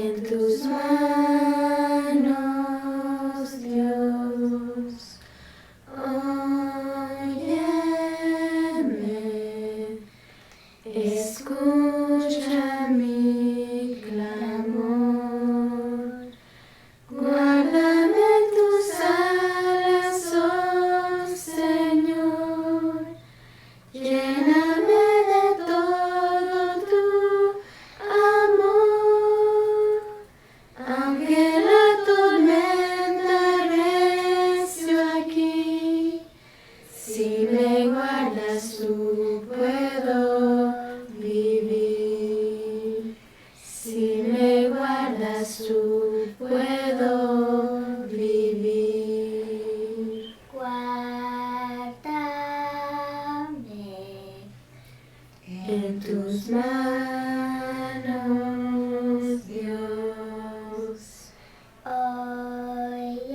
En tus manos, Dios, óyeme, escucha mi clamor. Guárdame en tus alas, oh Señor, lléname de todo tu amor. Aunque la tormenta recio aquí, si me guardas tú puedo vivir. Si me guardas tú puedo vivir. Guárdame en tus manos, Dios. Óyeme,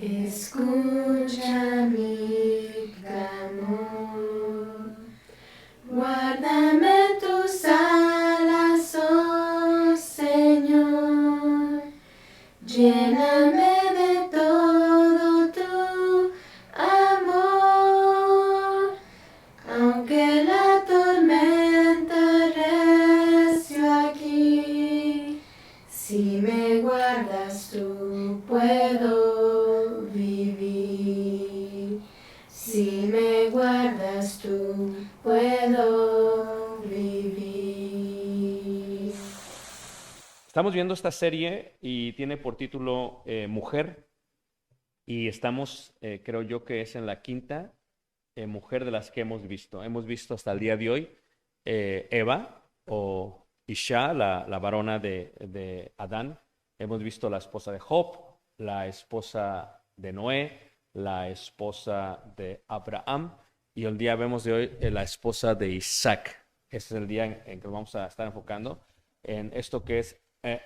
escucha mi clamor. Guárdame en tus alas, oh Señor. Lléname de todo tu amor. Aunque la tormenta recio aquí, si me guardas tú puedo vivir. Si me guardas tú puedo vivir. Estamos viendo esta serie y tiene por título Mujer, y estamos, creo yo que es en la quinta mujer de las que hemos visto. Hemos visto hasta el día de hoy Eva o Isha, la varona de Adán. Hemos visto la esposa de Job, la esposa de Noé, la esposa de Abraham, y el día vemos de hoy la esposa de Isaac. Ese es el día en que vamos a estar enfocando en esto que es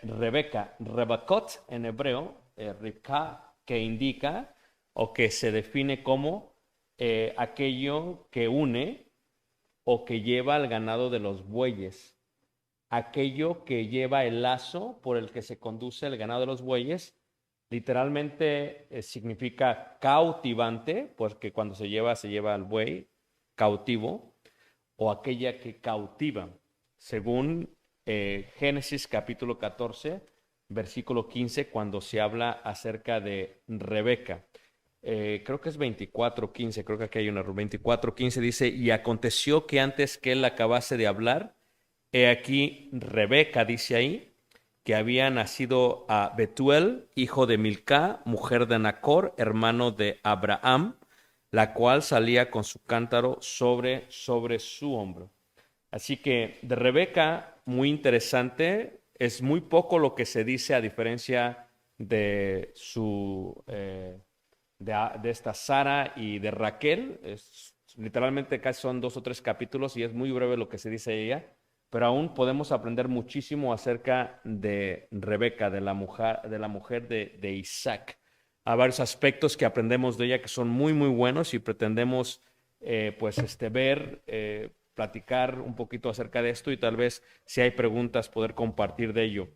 Rebeca, Rebekot en hebreo, Ribka, que indica o que se define como aquello que une o que lleva al ganado de los bueyes, aquello que lleva el lazo por el que se conduce el ganado de los bueyes. Literalmente significa cautivante, porque cuando se lleva al buey cautivo, o aquella que cautiva, según Génesis capítulo 14, versículo 15, cuando se habla acerca de Rebeca. Creo que es 24:15, creo que aquí hay un error. 24:15 dice: y aconteció que antes que él acabase de hablar, he aquí Rebeca, dice ahí, que había nacido a Betuel, hijo de Milcá, mujer de Nacor, hermano de Abraham, la cual salía con su cántaro sobre su hombro. Así que de Rebeca, muy interesante, es muy poco lo que se dice a diferencia de de esta Sara y de Raquel. Literalmente casi son 2 o 3 capítulos y es muy breve lo que se dice de ella, pero aún podemos aprender muchísimo acerca de Rebeca, de la mujer de Isaac. Hay varios aspectos que aprendemos de ella que son muy, muy buenos y pretendemos ver, platicar un poquito acerca de esto y tal vez si hay preguntas poder compartir de ello.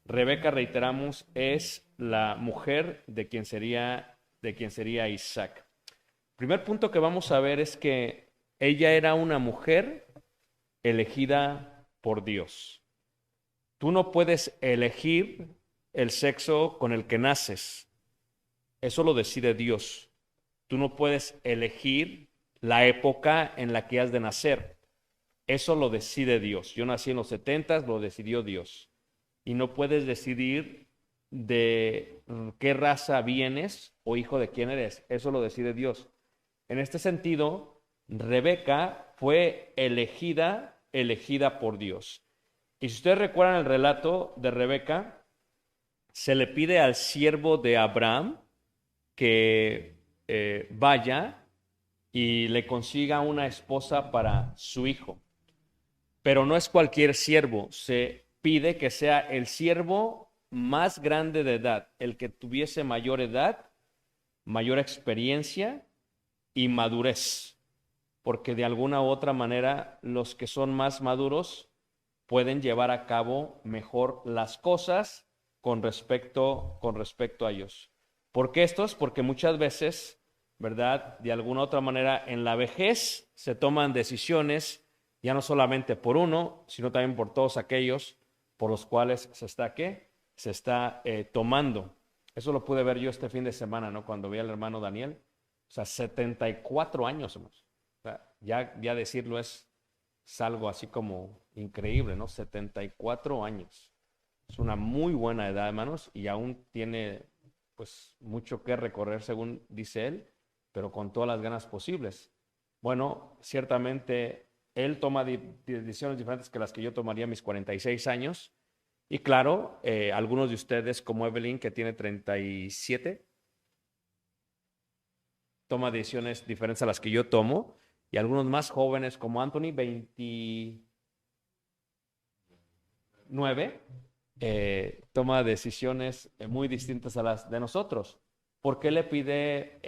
Rebeca, reiteramos, es la mujer de quien sería Isaac. Primer punto que vamos a ver es que ella era una mujer elegida por Dios. Tú no puedes elegir el sexo con el que naces. Eso lo decide Dios. Tú no puedes elegir la época en la que has de nacer. Eso lo decide Dios. Yo nací en los 70, lo decidió Dios. Y no puedes decidir de qué raza vienes o hijo de quién eres. Eso lo decide Dios. En este sentido, Rebeca fue elegida por Dios. Y si ustedes recuerdan el relato de Rebeca, se le pide al siervo de Abraham que vaya y le consiga una esposa para su hijo. Pero no es cualquier siervo, se pide que sea el siervo más grande de edad, el que tuviese mayor edad, mayor experiencia y madurez, porque de alguna u otra manera los que son más maduros pueden llevar a cabo mejor las cosas con respecto a ellos. ¿Por qué estos? Porque muchas veces, ¿verdad? De alguna u otra manera, en la vejez se toman decisiones ya no solamente por uno, sino también por todos aquellos por los cuales se está tomando. Eso lo pude ver yo este fin de semana, ¿no? Cuando vi al hermano Daniel. O sea, 74 años somos. O sea, ya decirlo es algo así como increíble, ¿no? 74 años. Es una muy buena edad, hermanos, y aún tiene pues mucho que recorrer, según dice él, pero con todas las ganas posibles. Bueno, ciertamente él toma decisiones diferentes que las que yo tomaría a mis 46 años. Y claro, algunos de ustedes, como Evelyn, que tiene 37, toma decisiones diferentes a las que yo tomo. Y algunos más jóvenes, como Anthony, 29, toma decisiones muy distintas a las de nosotros. ¿Por qué le pide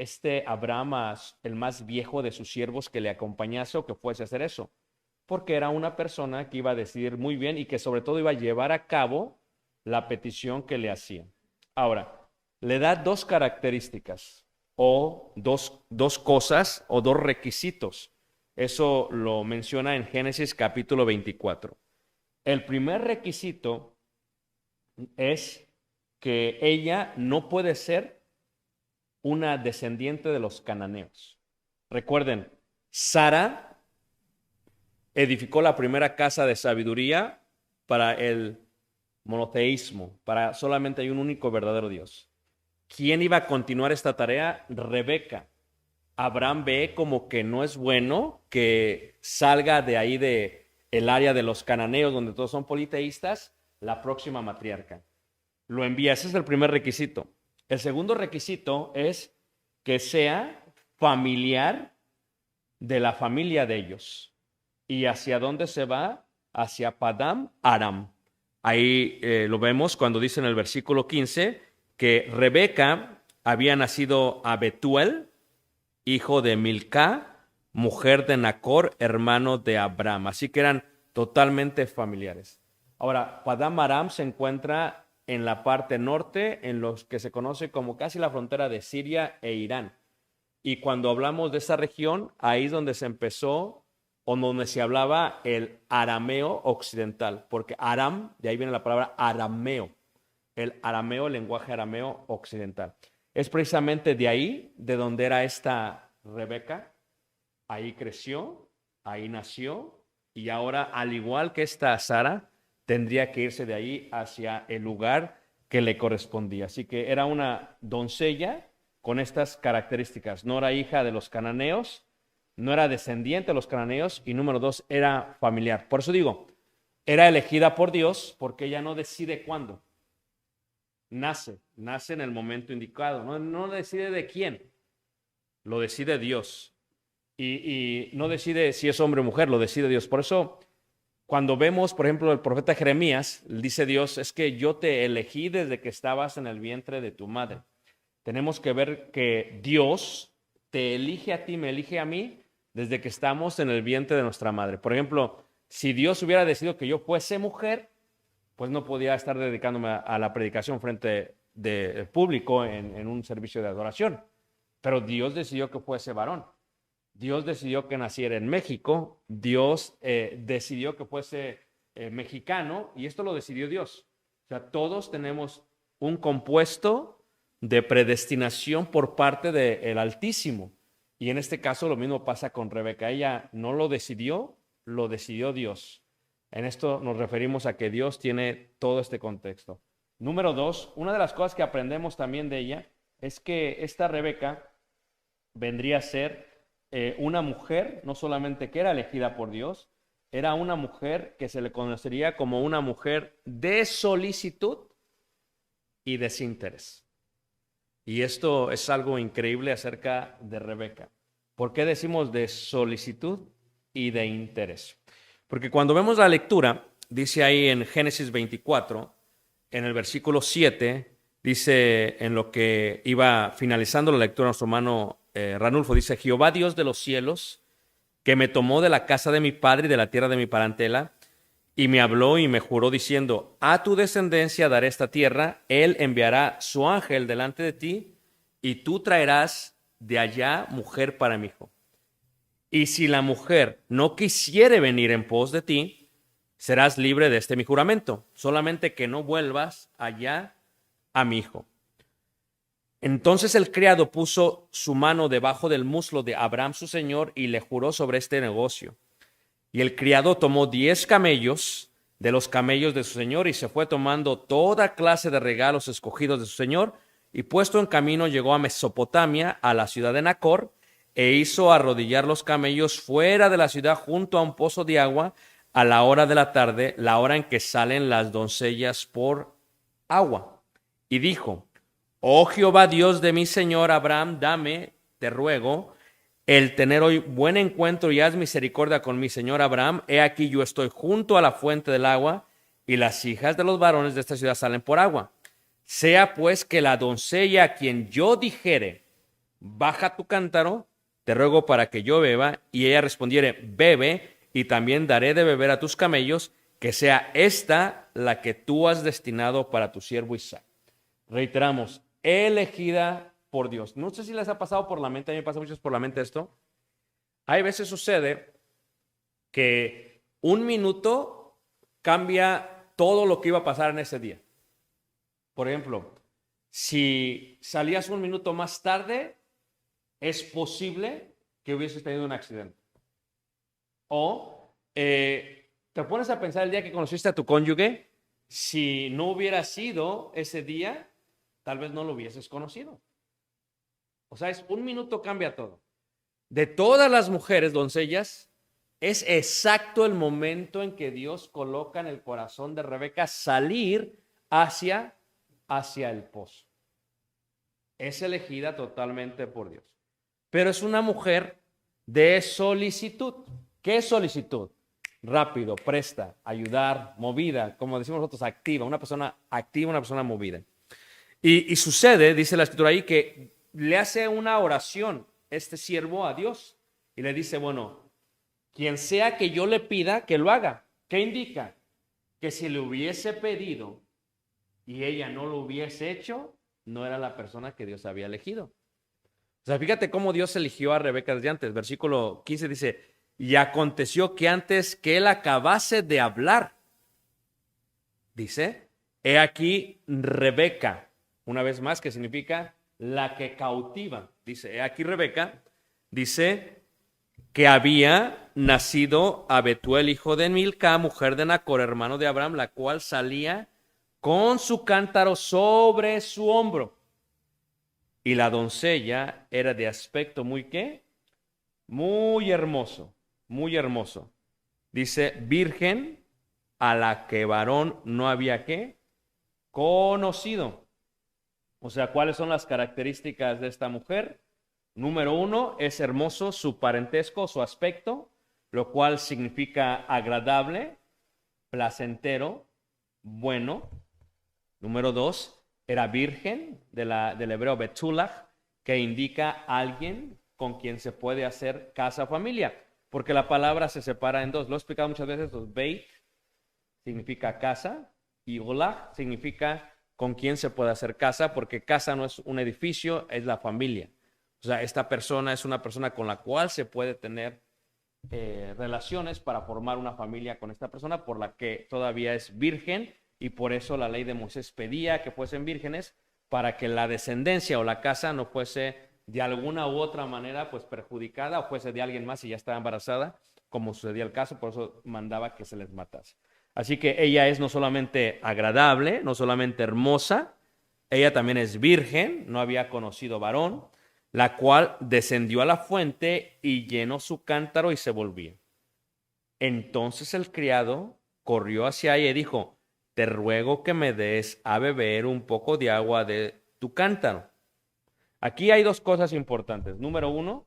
Abraham el más viejo de sus siervos que le acompañase o que fuese a hacer eso? Porque era una persona que iba a decidir muy bien y que sobre todo iba a llevar a cabo la petición que le hacían. Ahora, le da dos características o dos cosas o dos requisitos. Eso lo menciona en Génesis capítulo 24. El primer requisito es que ella no puede ser una descendiente de los cananeos. Recuerden, Sara edificó la primera casa de sabiduría para el monoteísmo, para solamente hay un único verdadero Dios. ¿Quién iba a continuar esta tarea? Rebeca. Abraham ve como que no es bueno que salga de ahí de el área de los cananeos, donde todos son politeístas, la próxima matriarca. Lo envía, ese es el primer requisito. El segundo requisito es que sea familiar de la familia de ellos. ¿Y hacia dónde se va? Hacia Padam Aram. Ahí lo vemos cuando dice en el versículo 15 que Rebeca había nacido a Betuel, hijo de Milcá, mujer de Nacor, hermano de Abraham. Así que eran totalmente familiares. Ahora, Padam Aram se encuentra en la parte norte, en lo que se conoce como casi la frontera de Siria e Irán. Y cuando hablamos de esa región, ahí es donde se empezó o donde se hablaba el arameo occidental, porque Aram, de ahí viene la palabra arameo, el arameo, el lenguaje arameo occidental. Es precisamente de ahí, de donde era esta Rebeca, ahí creció, ahí nació, y ahora, al igual que esta Sara, tendría que irse de ahí hacia el lugar que le correspondía. Así que era una doncella con estas características. No era hija de los cananeos, no era descendiente de los cananeos, y número dos, era familiar. Por eso digo, era elegida por Dios porque ella no decide cuándo. Nace en el momento indicado. No decide de quién, lo decide Dios. Y no decide si es hombre o mujer, lo decide Dios. Por eso, cuando vemos, por ejemplo, el profeta Jeremías, dice Dios, es que yo te elegí desde que estabas en el vientre de tu madre. Tenemos que ver que Dios te elige a ti, me elige a mí, desde que estamos en el vientre de nuestra madre. Por ejemplo, si Dios hubiera decidido que yo fuese mujer, pues no podía estar dedicándome a la predicación frente del público en un servicio de adoración. Pero Dios decidió que fuese varón. Dios decidió que naciera en México. Dios decidió que fuese mexicano, y esto lo decidió Dios. O sea, todos tenemos un compuesto de predestinación por parte del Altísimo. Y en este caso lo mismo pasa con Rebeca. Ella no lo decidió Dios. En esto nos referimos a que Dios tiene todo este contexto. Número dos, una de las cosas que aprendemos también de ella es que esta Rebeca vendría a ser una mujer, no solamente que era elegida por Dios, era una mujer que se le conocería como una mujer de solicitud y desinterés. Y esto es algo increíble acerca de Rebeca. ¿Por qué decimos de solicitud y de interés? Porque cuando vemos la lectura, dice ahí en Génesis 24, en el versículo 7, dice en lo que iba finalizando la lectura nuestro hermano Ranulfo, dice: Jehová Dios de los cielos, que me tomó de la casa de mi padre y de la tierra de mi parentela, y me habló y me juró diciendo, a tu descendencia daré esta tierra, él enviará su ángel delante de ti, y tú traerás de allá mujer para mi hijo. Y si la mujer no quisiere venir en pos de ti, serás libre de este mi juramento, solamente que no vuelvas allá a mi hijo. Entonces el criado puso su mano debajo del muslo de Abraham su señor y le juró sobre este negocio. Y el criado tomó 10 camellos de los camellos de su señor y se fue tomando toda clase de regalos escogidos de su señor, y puesto en camino llegó a Mesopotamia, a la ciudad de Nacor, e hizo arrodillar los camellos fuera de la ciudad junto a un pozo de agua a la hora de la tarde, la hora en que salen las doncellas por agua. Y dijo, oh Jehová Dios de mi señor Abraham, dame, te ruego, el tener hoy buen encuentro y haz misericordia con mi señor Abraham. He aquí yo estoy junto a la fuente del agua, y las hijas de los varones de esta ciudad salen por agua. Sea pues que la doncella a quien yo dijere, baja tu cántaro, te ruego para que yo beba, y ella respondiere, bebe, y también daré de beber a tus camellos, que sea esta la que tú has destinado para tu siervo Isaac. Reiteramos, elegida por Dios. No sé si les ha pasado por la mente, a mí me pasa mucho por la mente esto. Hay veces sucede que un minuto cambia todo lo que iba a pasar en ese día. Por ejemplo, si salías un minuto más tarde, es posible que hubieses tenido un accidente. O te pones a pensar el día que conociste a tu cónyuge, si no hubiera sido ese día, tal vez no lo hubieses conocido. O sea, un minuto cambia todo. De todas las mujeres, doncellas, es exacto el momento en que Dios coloca en el corazón de Rebeca salir hacia el pozo. Es elegida totalmente por Dios. Pero es una mujer de solicitud. ¿Qué es solicitud? Rápido, presta, ayudar, movida, como decimos nosotros, activa, una persona activa, una persona movida. Y sucede, dice la escritura ahí, que le hace una oración este siervo a Dios y le dice, bueno, quien sea que yo le pida, que lo haga. ¿Qué indica? Que si le hubiese pedido y ella no lo hubiese hecho, no era la persona que Dios había elegido. O sea, fíjate cómo Dios eligió a Rebeca desde antes. Versículo 15 dice, y aconteció que antes que él acabase de hablar, dice, he aquí Rebeca, una vez más, que significa la que cautiva. Dice, he aquí Rebeca, dice que había nacido a Betuel, hijo de Milca, mujer de Nacor, hermano de Abraham, la cual salía con su cántaro sobre su hombro. Y la doncella era de aspecto muy, ¿qué? Muy hermoso, muy hermoso. Dice, virgen a la que varón no había, ¿qué? Conocido. O sea, ¿cuáles son las características de esta mujer? Número 1, es hermoso su parentesco, su aspecto, lo cual significa agradable, placentero, bueno. Número 2, era virgen, del hebreo betulach, que indica alguien con quien se puede hacer casa o familia, porque la palabra se separa en dos. Lo he explicado muchas veces, beit significa casa y olach significa con quien se puede hacer casa, porque casa no es un edificio, es la familia. O sea, esta persona es una persona con la cual se puede tener relaciones para formar una familia con esta persona, por la que todavía es virgen, y por eso la ley de Moisés pedía que fuesen vírgenes para que la descendencia o la casa no fuese de alguna u otra manera pues perjudicada o fuese de alguien más y ya estaba embarazada, como sucedía el caso, por eso mandaba que se les matase. Así que ella es no solamente agradable, no solamente hermosa, ella también es virgen, no había conocido varón, la cual descendió a la fuente y llenó su cántaro y se volvía. Entonces el criado corrió hacia ella y dijo, te ruego que me des a beber un poco de agua de tu cántaro. Aquí hay dos cosas importantes. Número 1,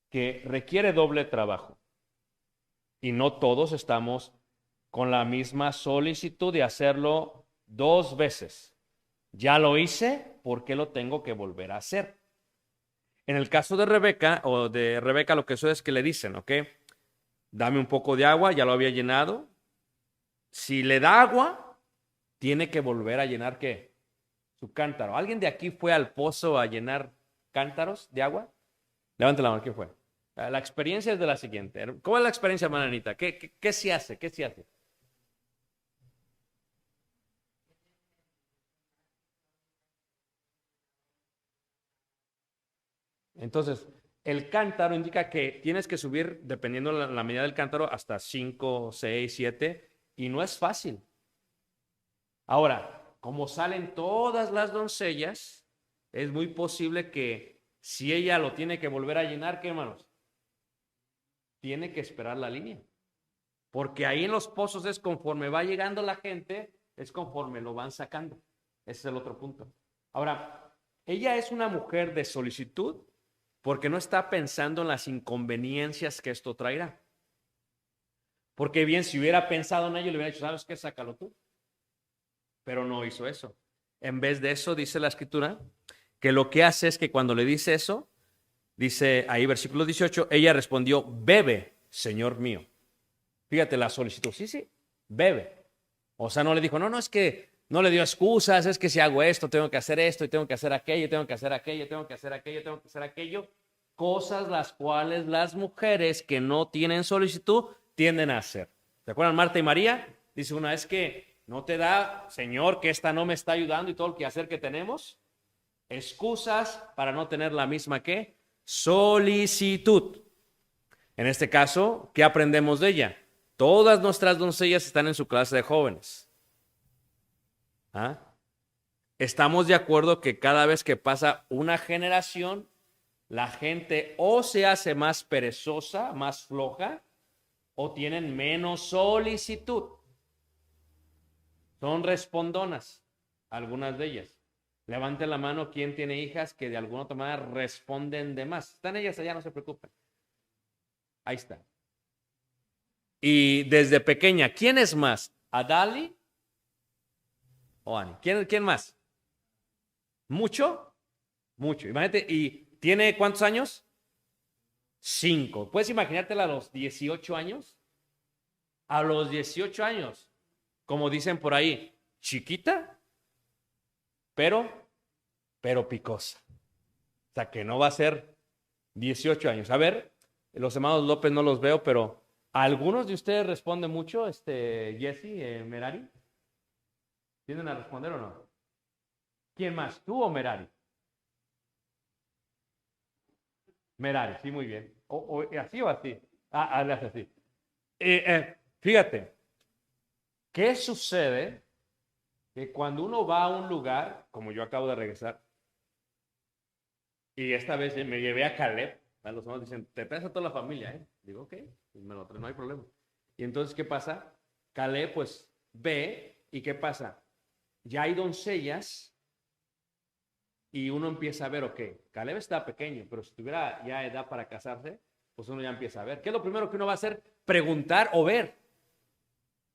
que requiere doble trabajo. Y no todos estamos con la misma solicitud de hacerlo 2 veces. Ya lo hice, ¿por qué lo tengo que volver a hacer? En el caso de Rebeca, lo que sucede es que le dicen, ¿ok? Dame un poco de agua, ya lo había llenado, si le da agua, tiene que volver a llenar, ¿qué? Su cántaro. ¿Alguien de aquí fue al pozo a llenar cántaros de agua? Levante la mano, ¿quién fue? La experiencia es de la siguiente. ¿Cómo es la experiencia, hermana Anita? ¿Qué se hace? ¿Qué se hace? Entonces, el cántaro indica que tienes que subir, dependiendo la medida del cántaro, hasta 5, 6, 7, y no es fácil. Ahora, como salen todas las doncellas, es muy posible que si ella lo tiene que volver a llenar, ¿qué, hermanos? Tiene que esperar la línea. Porque ahí en los pozos es conforme va llegando la gente, es conforme lo van sacando. Ese es el otro punto. Ahora, ella es una mujer de solicitud porque no está pensando en las inconveniencias que esto traerá. Porque bien, si hubiera pensado en ello, le hubiera dicho, ¿sabes qué? Sácalo tú. Pero no hizo eso. En vez de eso, dice la escritura, que lo que hace es que cuando le dice eso, dice ahí versículo 18, ella respondió, bebe, Señor mío. Fíjate la solicitud, sí, bebe. O sea, no le dijo, no, es que no le dio excusas, es que si hago esto, tengo que hacer esto, y tengo que hacer aquello, tengo que hacer aquello, tengo que hacer aquello, tengo que hacer aquello. Cosas las cuales las mujeres que no tienen solicitud tienden a hacer. ¿Se acuerdan Marta y María? Dice una, es que no te da, Señor, que esta no me está ayudando y todo el quehacer que tenemos. Excusas para no tener la misma que solicitud. En este caso, ¿qué aprendemos de ella? Todas nuestras doncellas están en su clase de jóvenes. ¿Ah? Estamos de acuerdo que cada vez que pasa una generación, la gente o se hace más perezosa, más floja, o tienen menos solicitud. Son respondonas, algunas de ellas. Levante la mano quien tiene hijas que de alguna otra manera responden de más. Están ellas allá, no se preocupen. Ahí está. Y desde pequeña, ¿quién es más? ¿Adali o Ani? ¿Quién más? ¿Mucho? Mucho. Imagínate, ¿y tiene cuántos años? 5. ¿Puedes imaginártela a los 18 años? A los 18 años, como dicen por ahí, chiquita, pero picosa. O sea, que no va a ser 18 años. A ver, los hermanos López no los veo, pero ¿algunos de ustedes responden mucho, Jesse, Merari? ¿Tienden a responder o no? ¿Quién más? ¿Tú o Merari? Merari, sí, muy bien. ¿Así o así? Hazle así. Fíjate, ¿qué sucede? Que cuando uno va a un lugar, como yo acabo de regresar, y esta vez me llevé a Caleb, los hermanos dicen, te traes a toda la familia, ¿eh? Digo, ok, me lo traigo, no hay problema. Y entonces, ¿qué pasa? Caleb, pues, ve, ¿y qué pasa? Ya hay doncellas, y uno empieza a ver, ok, Caleb está pequeño, pero si tuviera ya edad para casarse, pues uno ya empieza a ver. ¿Qué es lo primero que uno va a hacer? Preguntar o ver.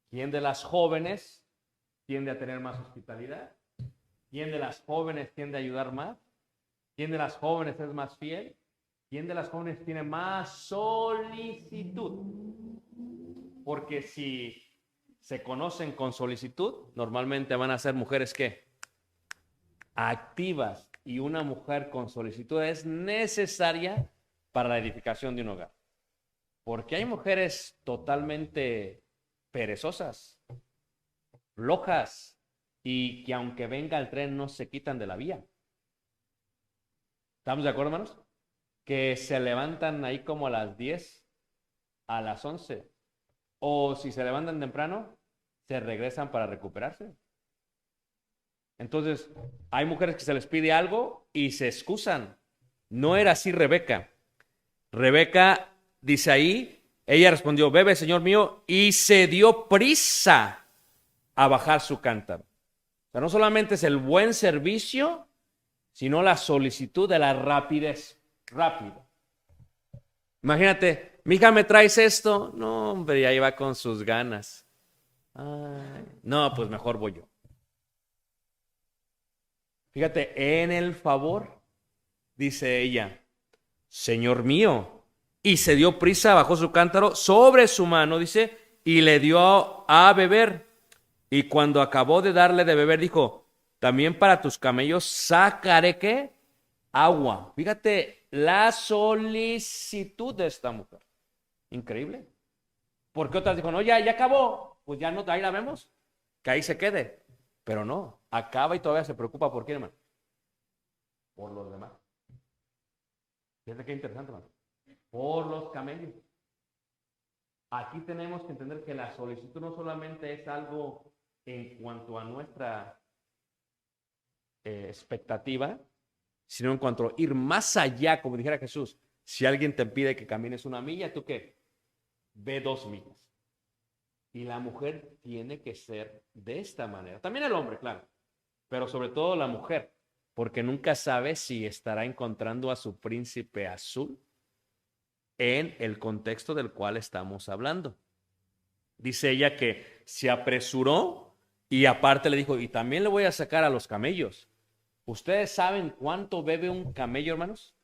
¿Quién de las jóvenes tiende a tener más hospitalidad? ¿Quién de las jóvenes tiende a ayudar más? ¿Quién de las jóvenes es más fiel? ¿Quién de las jóvenes tiene más solicitud? Porque si se conocen con solicitud, normalmente van a ser mujeres que activas, y una mujer con solicitud es necesaria para la edificación de un hogar. Porque hay mujeres totalmente perezosas, flojas, y que aunque venga el tren no se quitan de la vía. ¿Estamos de acuerdo, hermanos? Que se levantan ahí como a las 10, a las 11, o si se levantan temprano, se regresan para recuperarse. Entonces, hay mujeres que se les pide algo y se excusan. No era así Rebeca. Rebeca dice ahí, ella respondió, bebe, Señor mío, y se dio prisa a bajar su cántaro. O sea, no solamente es el buen servicio, sino la solicitud de la rapidez. Rápido. Imagínate, mija, ¿me traes esto? No, hombre, ya iba con sus ganas. Ay, no, pues mejor voy yo. Fíjate, en el favor, dice ella, Señor mío, y se dio prisa, bajó su cántaro sobre su mano, dice, y le dio a beber. Y cuando acabó de darle de beber, dijo, también para tus camellos sacaré ¿qué? Agua. Fíjate la solicitud de esta mujer. Increíble. Porque otras dijo, no, ya acabó. Pues ya no, ahí la vemos. Que ahí se quede. Pero no, acaba y todavía se preocupa por quién, hermano. Por los demás. Fíjate qué interesante, hermano. Por los camellos. Aquí tenemos que entender que la solicitud no solamente es algo en cuanto a nuestra expectativa, sino en cuanto a ir más allá, como dijera Jesús. Si alguien te pide que camines 1 milla, ¿tú qué? Ve 2 millas. Y la mujer tiene que ser de esta manera. También el hombre, claro, pero sobre todo la mujer, porque nunca sabe si estará encontrando a su príncipe azul en el contexto del cual estamos hablando. Dice ella que se apresuró y aparte le dijo, y también le voy a sacar a los camellos. ¿Ustedes saben cuánto bebe un camello, hermanos?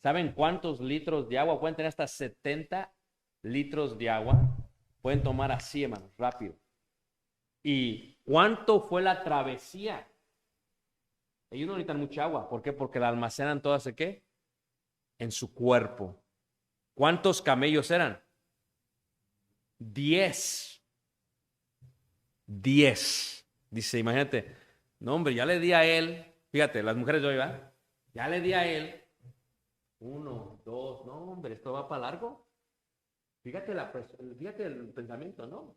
¿Saben cuántos litros de agua? Pueden tener hasta 70 litros de agua. Pueden tomar así, hermanos, rápido. ¿Y cuánto fue la travesía? Ellos no necesitan mucha agua. ¿Por qué? Porque la almacenan todas ¿en qué? En su cuerpo. ¿Cuántos camellos eran? 10. 10. Dice, imagínate, no hombre, ya le di a él, fíjate, las mujeres de hoy, ¿va? Ya le di a él 1, 2, no hombre, esto va para largo. Fíjate, fíjate el pensamiento, ¿no?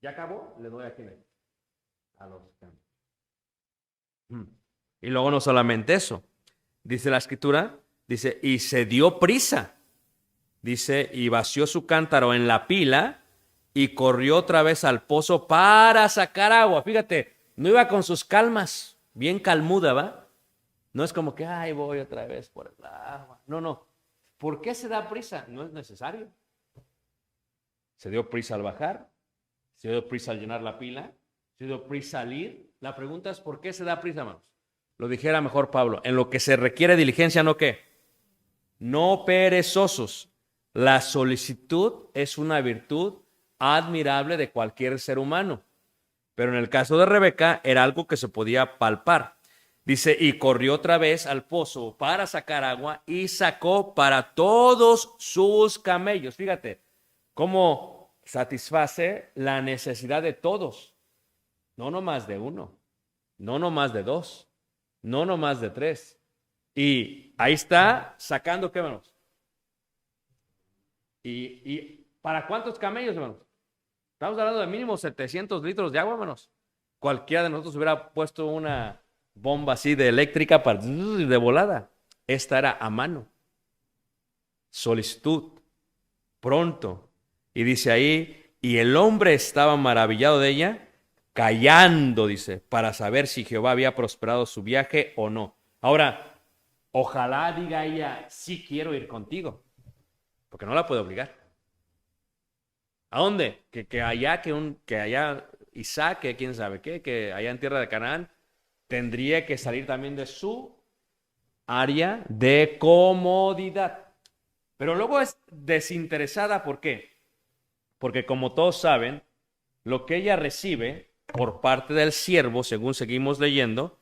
Ya acabó, le doy a quién. A los camellos. Y luego no solamente eso, dice la escritura, dice, y se dio prisa, dice, y vació su cántaro en la pila y corrió otra vez al pozo para sacar agua. Fíjate, no iba con sus calmas, bien calmuda, ¿va? No es como que, ay, voy otra vez por el agua. No, no. ¿Por qué se da prisa? No es necesario. Se dio prisa al bajar, se dio prisa al llenar la pila, se dio prisa al ir. La pregunta es, ¿por qué se da prisa, hermanos? Lo dijera mejor Pablo, en lo que se requiere diligencia, ¿no qué? No perezosos. La solicitud es una virtud admirable de cualquier ser humano, pero en el caso de Rebeca era algo que se podía palpar. Dice, y corrió otra vez al pozo para sacar agua y sacó para todos sus camellos. Fíjate cómo satisface la necesidad de todos, no nomás de uno, no nomás de 2, no nomás de 3. Y ahí está sacando, ¿qué, hermanos? ¿Y para cuántos camellos, hermanos? Estamos hablando de mínimo 700 litros de agua, hermanos. Cualquiera de nosotros hubiera puesto una bomba así de eléctrica para de volada. Esta era a mano. Solicitud. Pronto. Y dice ahí, y el hombre estaba maravillado de ella, callando, dice, para saber si Jehová había prosperado su viaje o no. Ahora, ojalá diga ella, sí quiero ir contigo, porque no la puede obligar. ¿A dónde? Que allá Isaac, que quién sabe qué, que allá en tierra de Canaán, tendría que salir también de su área de comodidad. Pero luego es desinteresada, ¿por qué? Porque como todos saben, lo que ella recibe por parte del siervo, según seguimos leyendo,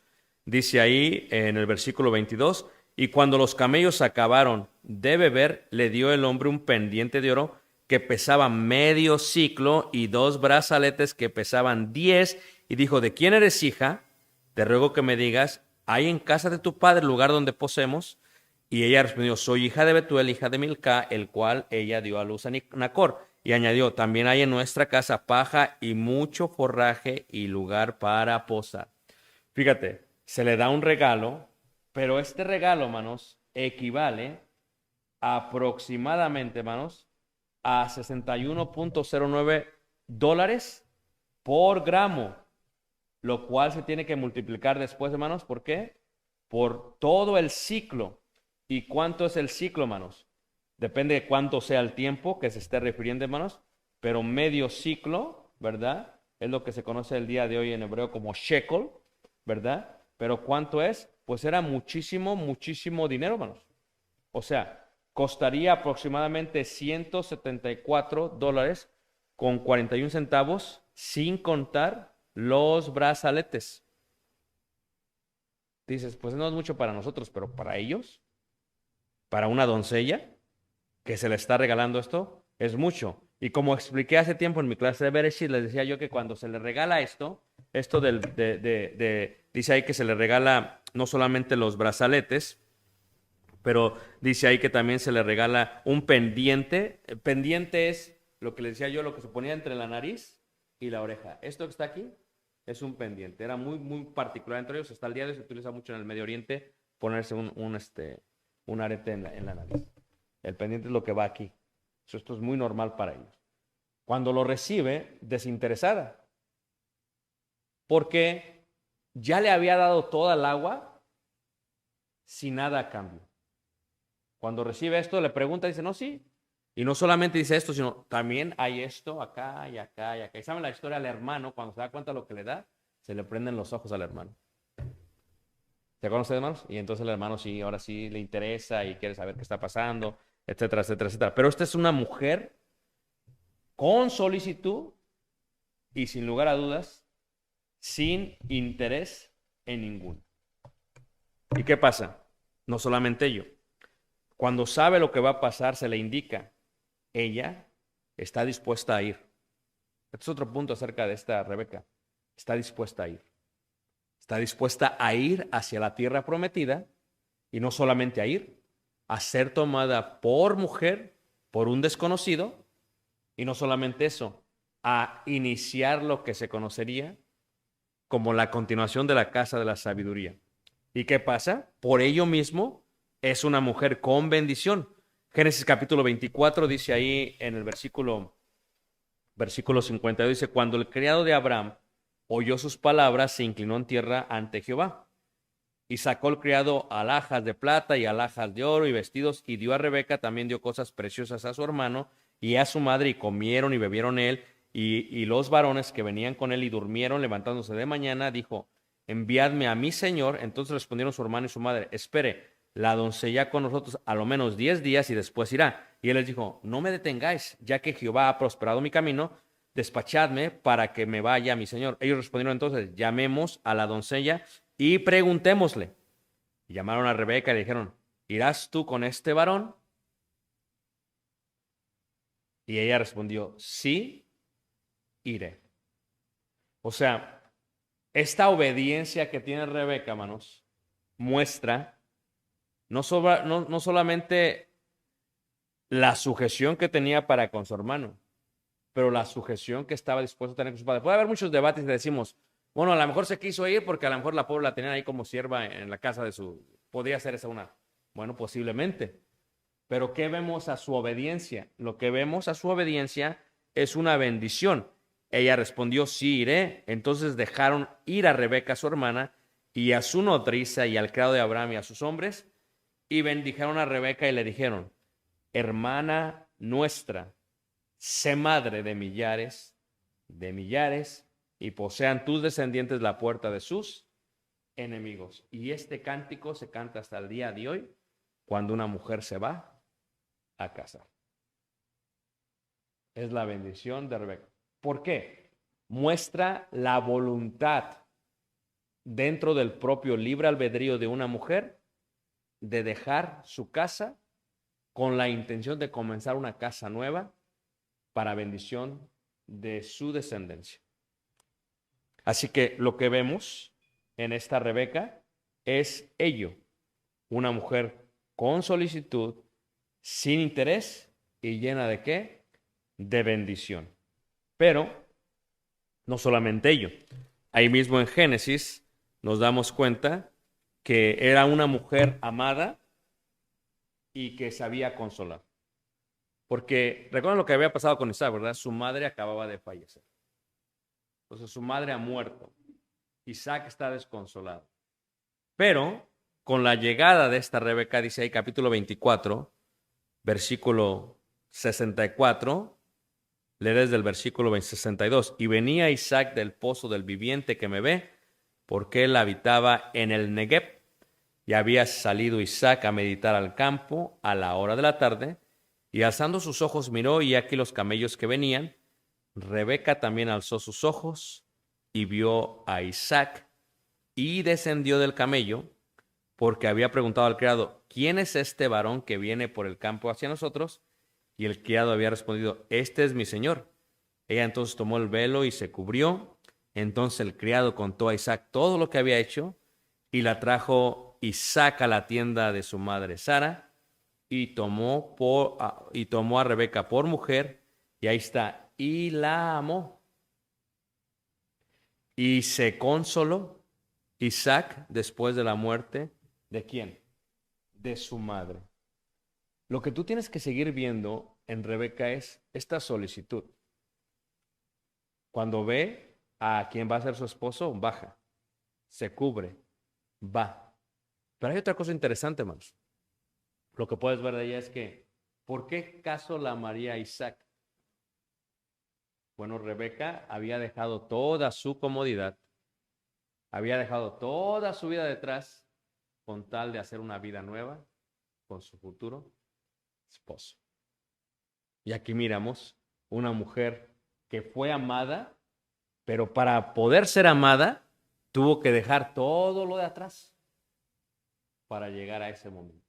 dice ahí en el versículo 22, y cuando los camellos acabaron de beber, le dio el hombre un pendiente de oro que pesaba medio siclo y 2 brazaletes que pesaban 10, y dijo, ¿de quién eres hija? Te ruego que me digas, ¿hay en casa de tu padre lugar donde posemos? Y ella respondió, soy hija de Betuel, hija de Milca, el cual ella dio a luz a Nacor. Y añadió, también hay en nuestra casa paja y mucho forraje y lugar para posar. Fíjate, se le da un regalo, pero este regalo, hermanos, equivale aproximadamente, hermanos, a 61.09 dólares por gramo, lo cual se tiene que multiplicar después, hermanos, ¿por qué? Por todo el ciclo. ¿Y cuánto es el ciclo, hermanos? Depende de cuánto sea el tiempo que se esté refiriendo, hermanos, pero medio ciclo, ¿verdad? Es lo que se conoce el día de hoy en hebreo como shekel, ¿verdad? Pero ¿cuánto es? Pues era muchísimo, muchísimo dinero, hermanos. O sea, costaría aproximadamente 174 dólares con 41 centavos sin contar los brazaletes. Dices, pues no es mucho para nosotros, pero para ellos, para una doncella que se le está regalando esto, es mucho. Y como expliqué hace tiempo en mi clase de Bereshit, les decía yo que cuando se le regala esto dice ahí que se le regala no solamente los brazaletes, pero dice ahí que también se le regala un pendiente. El pendiente es lo que les decía yo, lo que se ponía entre la nariz y la oreja. Esto que está aquí es un pendiente. Era muy, muy particular entre ellos. Hasta el día de hoy se utiliza mucho en el Medio Oriente ponerse un arete en la nariz. El pendiente es lo que va aquí. Esto es muy normal para ellos. Cuando lo recibe, desinteresada, porque ya le había dado toda el agua sin nada a cambio. Cuando recibe esto, le pregunta, dice, no, sí. Y no solamente dice esto, sino también hay esto acá y acá y acá. ¿Y saben la historia del hermano? Cuando se da cuenta de lo que le da, se le prenden los ojos al hermano. ¿Se acuerdan ustedes, hermanos? Y entonces el hermano sí, ahora sí le interesa y quiere saber qué está pasando, etcétera, etcétera, etcétera. Pero esta es una mujer con solicitud y sin lugar a dudas, sin interés en ninguno. ¿Y qué pasa? No solamente ello. Cuando sabe lo que va a pasar, se le indica. Ella está dispuesta a ir. Este es otro punto acerca de esta Rebeca. Está dispuesta a ir. Está dispuesta a ir hacia la tierra prometida y no solamente a ir, a ser tomada por mujer, por un desconocido, y no solamente eso, a iniciar lo que se conocería como la continuación de la casa de la sabiduría. ¿Y qué pasa? Por ello mismo es una mujer con bendición. Génesis capítulo 24 dice ahí en el versículo 52, dice, cuando el criado de Abraham oyó sus palabras, se inclinó en tierra ante Jehová. Y sacó el criado alhajas de plata y alhajas de oro y vestidos, y dio a Rebeca, también dio cosas preciosas a su hermano y a su madre, y comieron y bebieron él, y los varones que venían con él y durmieron, levantándose de mañana, dijo, enviadme a mi señor. Entonces respondieron su hermano y su madre, espere la doncella con nosotros a lo menos 10 días y después irá. Y él les dijo, no me detengáis, ya que Jehová ha prosperado mi camino, despachadme para que me vaya a mi señor. Ellos respondieron entonces, llamemos a la doncella y preguntémosle. Y llamaron a Rebeca y le dijeron, ¿irás tú con este varón? Y ella respondió, sí, iré. O sea, esta obediencia que tiene Rebeca, hermanos, muestra no solamente la sujeción que tenía para con su hermano, pero la sujeción que estaba dispuesto a tener con su padre. Puede haber muchos debates y decimos, bueno, a lo mejor se quiso ir porque a lo mejor la pobre la tenían ahí como sierva en la casa de su... Podría ser esa una... Bueno, posiblemente. Pero ¿qué vemos a su obediencia? Lo que vemos a su obediencia es una bendición. Ella respondió, sí iré. Entonces dejaron ir a Rebeca, su hermana, y a su nodriza y al criado de Abraham y a sus hombres, y bendijeron a Rebeca y le dijeron, hermana nuestra, sé madre de millares, y posean tus descendientes la puerta de sus enemigos. Y este cántico se canta hasta el día de hoy, cuando una mujer se va a casar. Es la bendición de Rebeca. ¿Por qué? Muestra la voluntad dentro del propio libre albedrío de una mujer de dejar su casa con la intención de comenzar una casa nueva para bendición de su descendencia. Así que lo que vemos en esta Rebeca es ello, una mujer con solicitud, sin interés y llena de ¿qué? De bendición. Pero no solamente ello. Ahí mismo en Génesis nos damos cuenta que era una mujer amada y que sabía consolar. Porque recuerdan lo que había pasado con Isaac, ¿verdad? Su madre acababa de fallecer. Entonces su madre ha muerto. Isaac está desconsolado. Pero con la llegada de esta Rebeca, dice ahí capítulo 24, versículo 64, lee desde el versículo 62. Y venía Isaac del pozo del viviente que me ve, porque él habitaba en el Negev. Y había salido Isaac a meditar al campo a la hora de la tarde, y alzando sus ojos miró, y aquí los camellos que venían, Rebeca también alzó sus ojos y vio a Isaac y descendió del camello porque había preguntado al criado, ¿quién es este varón que viene por el campo hacia nosotros? Y el criado había respondido, este es mi señor. Ella entonces tomó el velo y se cubrió. Entonces el criado contó a Isaac todo lo que había hecho y la trajo Isaac a la tienda de su madre Sara y tomó a Rebeca por mujer y ahí está, y la amó. Y se consoló Isaac después de la muerte ¿de quién? De su madre. Lo que tú tienes que seguir viendo en Rebeca es esta solicitud. Cuando ve a quien va a ser su esposo, baja, se cubre, va. Pero hay otra cosa interesante, hermanos. Lo que puedes ver de ella es que, ¿por qué caso la amaría Isaac? Bueno, Rebeca había dejado toda su comodidad, había dejado toda su vida detrás con tal de hacer una vida nueva con su futuro esposo. Y aquí miramos una mujer que fue amada, pero para poder ser amada, tuvo que dejar todo lo de atrás para llegar a ese momento.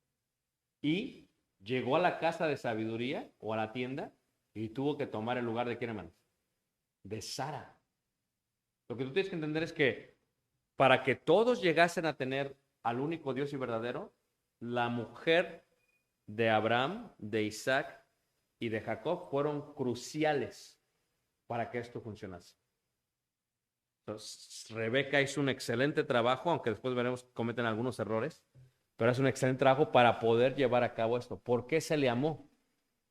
Y llegó a la casa de sabiduría o a la tienda y tuvo que tomar el lugar de quién, hermanos? De Sara. Lo que tú tienes que entender es que para que todos llegasen a tener al único Dios y verdadero, la mujer de Abraham, de Isaac y de Jacob fueron cruciales para que esto funcionase. Entonces, Rebeca hizo un excelente trabajo, aunque después veremos que cometen algunos errores, pero es un excelente trabajo para poder llevar a cabo esto. ¿Por qué se le amó?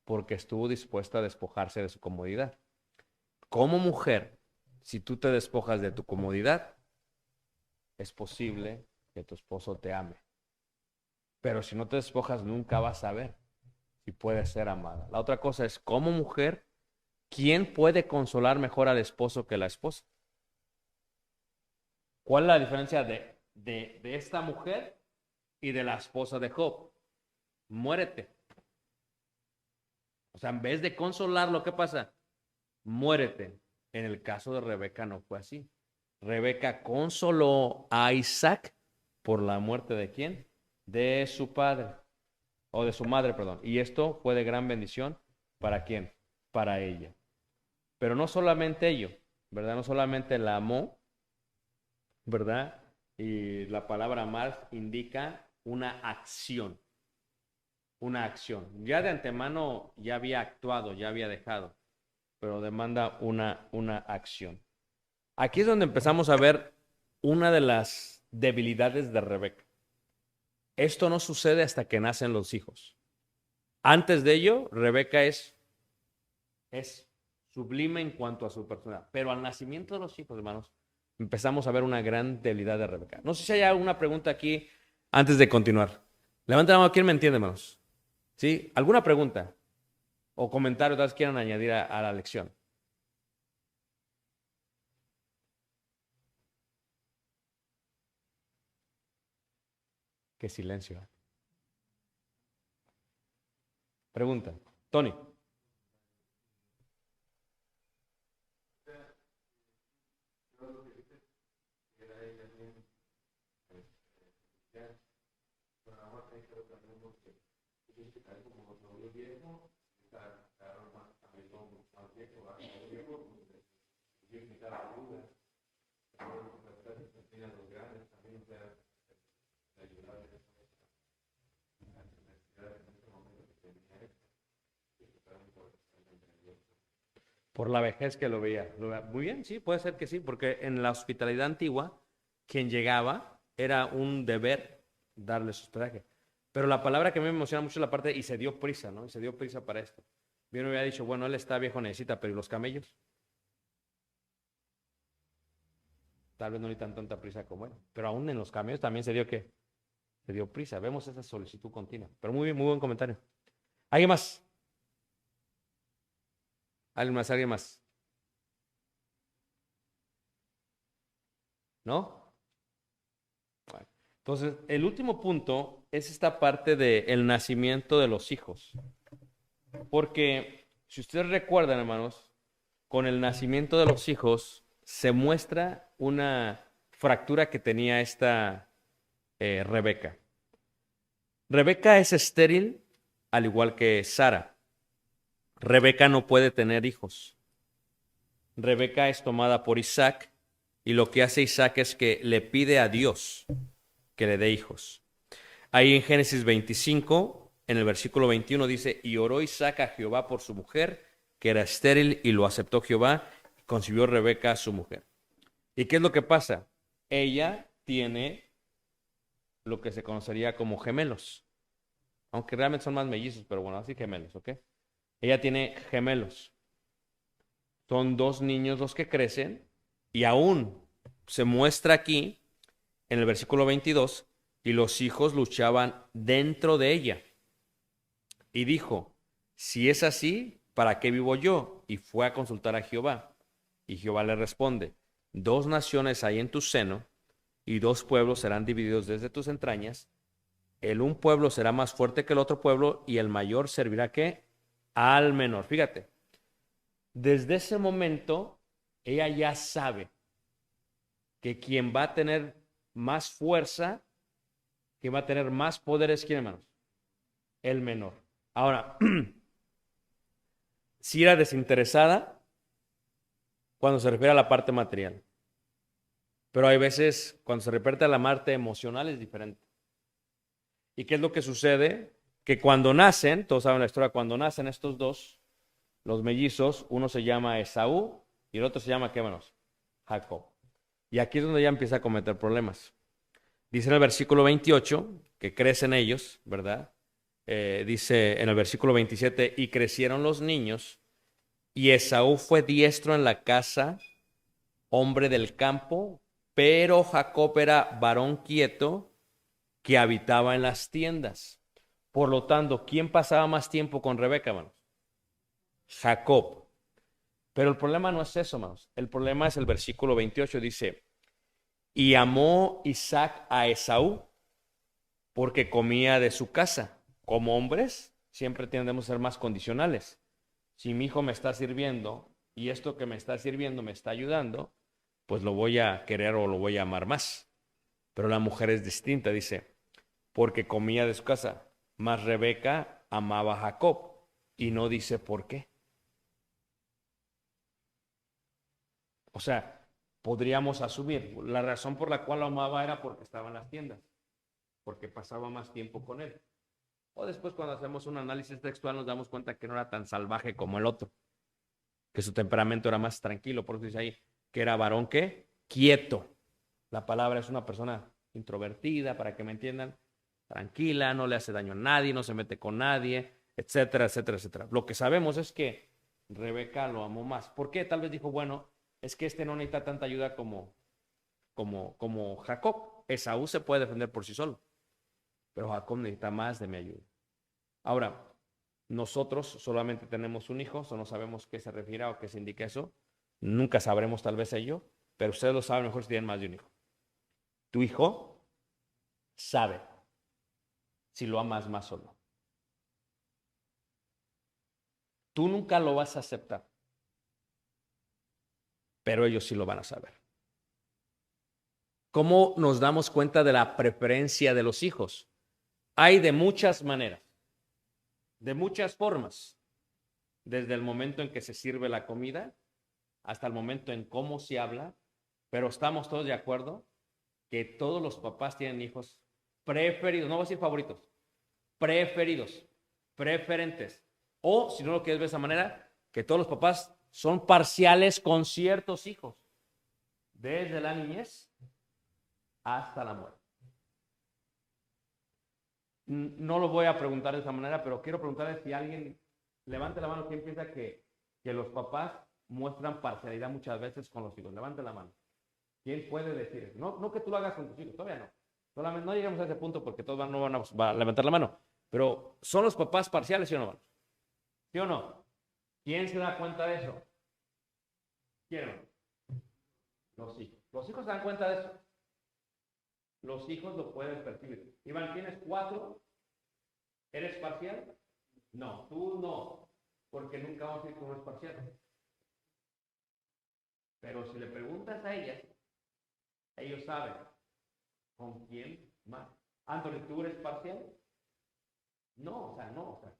Porque estuvo dispuesta a despojarse de su comodidad. Como mujer, si tú te despojas de tu comodidad, es posible que tu esposo te ame. Pero si no te despojas, nunca vas a ver si puedes ser amada. La otra cosa es, como mujer, ¿quién puede consolar mejor al esposo que la esposa? ¿Cuál es la diferencia de esta mujer y de la esposa de Job? Muérete. O sea, en vez de consolarlo, ¿qué pasa? Muérete. En el caso de Rebeca no fue así. Rebeca consoló a Isaac por la muerte de ¿quién? De su padre, o de su madre, perdón. Y esto fue de gran bendición ¿para quién? Para ella. Pero no solamente ello, ¿verdad? No solamente la amó, ¿verdad? Y la palabra amar indica una acción. Una acción. Ya de antemano ya había actuado, ya había dejado, pero demanda una acción. Aquí es donde empezamos a ver una de las debilidades de Rebeca. Esto no sucede hasta que nacen los hijos. Antes de ello, Rebeca es sublime en cuanto a su personalidad. Pero al nacimiento de los hijos, hermanos, empezamos a ver una gran debilidad de Rebeca. No sé si hay alguna pregunta aquí antes de continuar. Levanten la mano, ¿quién me entiende, hermanos? ¿Sí? ¿Alguna pregunta o comentario que quieran añadir a la lección? Qué silencio. Pregunta. Tony. Por la vejez que lo veía. Muy bien, sí, puede ser que sí, porque en la hospitalidad antigua, quien llegaba era un deber darle su hospedaje. Pero la palabra que me emociona mucho es la parte de, y se dio prisa, ¿no? Y se dio prisa para esto. Bien, me había dicho, bueno, él está viejo, necesita, pero ¿y los camellos? Tal vez no necesitan tanta prisa como él. Pero aún en los camellos también se dio ¿qué? Se dio prisa. Vemos esa solicitud continua. Pero muy bien, muy buen comentario. ¿Alguien más? ¿Alguien más? ¿Alguien más? ¿No? Bueno, entonces, el último punto es esta parte del nacimiento de los hijos. Porque, si ustedes recuerdan, hermanos, con el nacimiento de los hijos se muestra una fractura que tenía esta Rebeca. Rebeca es estéril, al igual que Sara. Rebeca no puede tener hijos. Rebeca es tomada por Isaac y lo que hace Isaac es que le pide a Dios que le dé hijos. Ahí en Génesis 25, en el versículo 21 dice, y oró Isaac a Jehová por su mujer, que era estéril, y lo aceptó Jehová, y concibió Rebeca a su mujer. ¿Y qué es lo que pasa? Ella tiene lo que se conocería como gemelos, aunque realmente son más mellizos, pero bueno, así gemelos, ¿ok? Ella tiene gemelos. Son dos niños los que crecen y aún se muestra aquí en el versículo 22 y los hijos luchaban dentro de ella. Y dijo, si es así, ¿para qué vivo yo? Y fue a consultar a Jehová. Y Jehová le responde, dos naciones hay en tu seno y dos pueblos serán divididos desde tus entrañas. El un pueblo será más fuerte que el otro pueblo y el mayor servirá ¿qué? Al menor. Fíjate, desde ese momento ella ya sabe que quien va a tener más fuerza, quien va a tener más poder es ¿quién, hermanos? El menor. Ahora, si era desinteresada cuando se refiere a la parte material, pero hay veces cuando se refiere a la parte emocional es diferente. ¿Y qué es lo que sucede? Que cuando nacen, todos saben la historia, cuando nacen estos dos, los mellizos, uno se llama Esaú y el otro se llama, ¿qué, hermanos? Jacob. Y aquí es donde ya empieza a cometer problemas. Dice en el versículo 28 que crecen ellos, ¿verdad? Dice en el versículo 27, y crecieron los niños, y Esaú fue diestro en la casa, hombre del campo, pero Jacob era varón quieto que habitaba en las tiendas. Por lo tanto, ¿quién pasaba más tiempo con Rebeca, hermanos? Jacob. Pero el problema no es eso, hermanos. El problema es el versículo 28, dice, y amó Isaac a Esaú porque comía de su casa. Como hombres, siempre tendemos a ser más condicionales. Si mi hijo me está sirviendo y esto que me está sirviendo me está ayudando, pues lo voy a querer o lo voy a amar más. Pero la mujer es distinta, dice, porque comía de su casa. Mas Rebeca amaba a Jacob y no dice por qué. O sea, podríamos asumir, la razón por la cual lo amaba era porque estaba en las tiendas, porque pasaba más tiempo con él. O después cuando hacemos un análisis textual nos damos cuenta que no era tan salvaje como el otro, que su temperamento era más tranquilo, por eso dice ahí que era varón que quieto. La palabra es una persona introvertida, para que me entiendan, tranquila, no le hace daño a nadie, no se mete con nadie, etcétera, etcétera, etcétera. Lo que sabemos es que Rebeca lo amó más. ¿Por qué? Tal vez dijo, bueno, es que este no necesita tanta ayuda como Jacob. Esaú se puede defender por sí solo, pero Jacob necesita más de mi ayuda. Ahora, nosotros solamente tenemos un hijo, o no sabemos qué se refiere o qué se indica eso. Nunca sabremos tal vez ello, pero ustedes lo saben mejor si tienen más de un hijo. Tu hijo sabe si lo amas más o no. Tú nunca lo vas a aceptar, pero ellos sí lo van a saber. ¿Cómo nos damos cuenta de la preferencia de los hijos? Hay de muchas maneras, de muchas formas, desde el momento en que se sirve la comida hasta el momento en cómo se habla, pero estamos todos de acuerdo que todos los papás tienen hijos preferidos, no voy a decir favoritos, preferidos, preferentes, o si no lo quieres ver de esa manera, que todos los papás son parciales con ciertos hijos, desde la niñez hasta la muerte. No lo voy a preguntar de esa manera, pero quiero preguntarle si alguien, levante la mano, ¿quién piensa que los papás muestran parcialidad muchas veces con los hijos? Levante la mano. ¿Quién puede decir? No, no que tú lo hagas con tus hijos, todavía no. Solamente no lleguemos a ese punto porque todos no van a levantar la mano. Pero ¿son los papás parciales, sí o no? ¿Sí o no? ¿Quién se da cuenta de eso? ¿Quién? Los hijos. Los hijos se dan cuenta de eso. Los hijos lo pueden percibir. Iván, ¿tienes 4? ¿Eres parcial? No, tú no, porque nunca vamos a decir que uno es parcial. Pero si le preguntas a ellas, ellos saben con quién más. Anthony, ¿tú eres parcial? No, o sea,